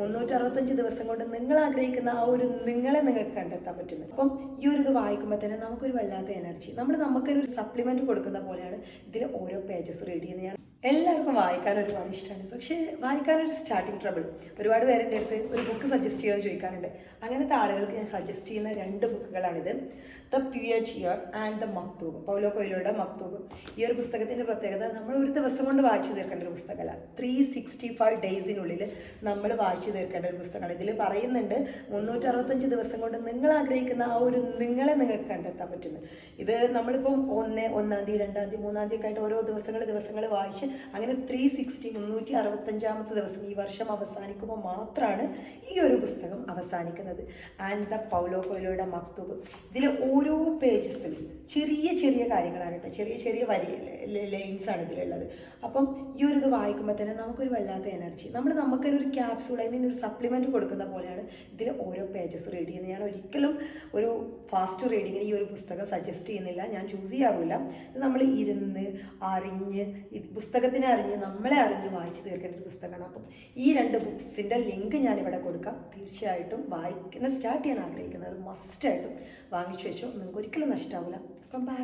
365 ദിവസം കൊണ്ട് നിങ്ങൾ ആഗ്രഹിക്കുന്ന ആ ഒരു നിങ്ങളെ നിങ്ങൾക്ക് കണ്ടെത്താൻ പറ്റുന്നത്. അപ്പം ഈ ഒരു ഇത് വായിക്കുമ്പോൾ തന്നെ നമുക്കൊരു വല്ലാത്ത എനർജി, നമുക്കൊരു സപ്ലിമെന്റ് കൊടുക്കുന്ന പോലെയാണ് ഇതിൽ ഓരോ പേജസ് റീഡ് ചെയ്യുന്നത്. ഞാൻ എല്ലാവർക്കും വായിക്കാൻ ഒരുപാട് ഇഷ്ടമാണ്, പക്ഷേ വായിക്കാനൊരു സ്റ്റാർട്ടിങ് ട്രബിൾ. ഒരുപാട് പേരുടെ അടുത്ത് ഒരു ബുക്ക് സജസ്റ്റ് ചെയ്യാൻ ചോദിക്കാറുണ്ട്. അങ്ങനത്തെ ആളുകൾക്ക് ഞാൻ സജസ്റ്റ് ചെയ്യുന്ന 2 ബുക്കുകളാണിത്, the period year and the Maktub, Paulo കൊയ്ലോയുടെ മക്തൂബ്. ഈ ഒരു പുസ്തകത്തിൻ്റെ പ്രത്യേകത, നമ്മൾ ഒരു ദിവസം കൊണ്ട് വായിച്ചു തീർക്കേണ്ട ഒരു പുസ്തകമല്ല, 365 ഡേയ്സിനുള്ളിൽ നമ്മൾ വായിച്ചു തീർക്കേണ്ട ഒരു പുസ്തകമാണ്. ഇതിൽ പറയുന്നുണ്ട് 365 ദിവസം കൊണ്ട് നിങ്ങൾ ആഗ്രഹിക്കുന്ന ആ ഒരു നിങ്ങളെ നിങ്ങൾക്ക് കണ്ടെത്താൻ പറ്റുന്നത്. ഇത് നമ്മളിപ്പം 1, 1-ാം തീയതി, 2-ാം തീയതി, 3-ാം തീയതി ഒക്കെ ആയിട്ട് ഓരോ ദിവസങ്ങൾ വായിച്ച് അങ്ങനെ 365 ദിവസം ഈ വർഷം അവസാനിക്കുമ്പോൾ മാത്രമാണ് ഈ ഒരു പുസ്തകം അവസാനിക്കുന്നത്. ആൻഡ് ദ പൗലോ കൊയ്ലോയുടെ മക്തൂബ്. ഇതിൽ ഓരോ പേജസിലും ചെറിയ ചെറിയ കാര്യങ്ങളാണ് കേട്ടോ, ചെറിയ ചെറിയ ലൈൻസ് ആണ് ഇതിലുള്ളത്. അപ്പം ഈ ഒരു ഇത് വായിക്കുമ്പോൾ തന്നെ നമുക്കൊരു വല്ലാത്ത എനർജി, നമുക്കൊരു ക്യാപ്സൂൾ, ഒരു സപ്ലിമെൻറ്റ് കൊടുക്കുന്ന പോലെയാണ് ഇതിൽ ഓരോ പേജസ് റീഡ് ചെയ്യുന്നത്. ഞാൻ ഒരിക്കലും ഒരു ഫാസ്റ്റ് റീഡിങ്ങിന് ഈ ഒരു പുസ്തകം സജസ്റ്റ് ചെയ്യുന്നില്ല, ഞാൻ ചൂസ് ചെയ്യാറില്ല. ഇത് നമ്മൾ ഇരുന്ന് അറിഞ്ഞ് പുസ്തകത്തിനെ അറിഞ്ഞ് നമ്മളെ അറിഞ്ഞ് വായിച്ച് തീർക്കേണ്ട ഒരു പുസ്തകമാണ്. അപ്പം ഈ 2 ബുക്സിൻ്റെ ലിങ്ക് ഞാനിവിടെ കൊടുക്കാം. തീർച്ചയായിട്ടും വായിക്കുന്ന സ്റ്റാർട്ട് ചെയ്യാൻ ആഗ്രഹിക്കുന്നവർ മസ്റ്റായിട്ടും വാങ്ങിച്ചു വെച്ചോ, നിങ്ങൾക്ക് ഒരിക്കലും നഷ്ടമാവില്ല. അപ്പം ബൈ.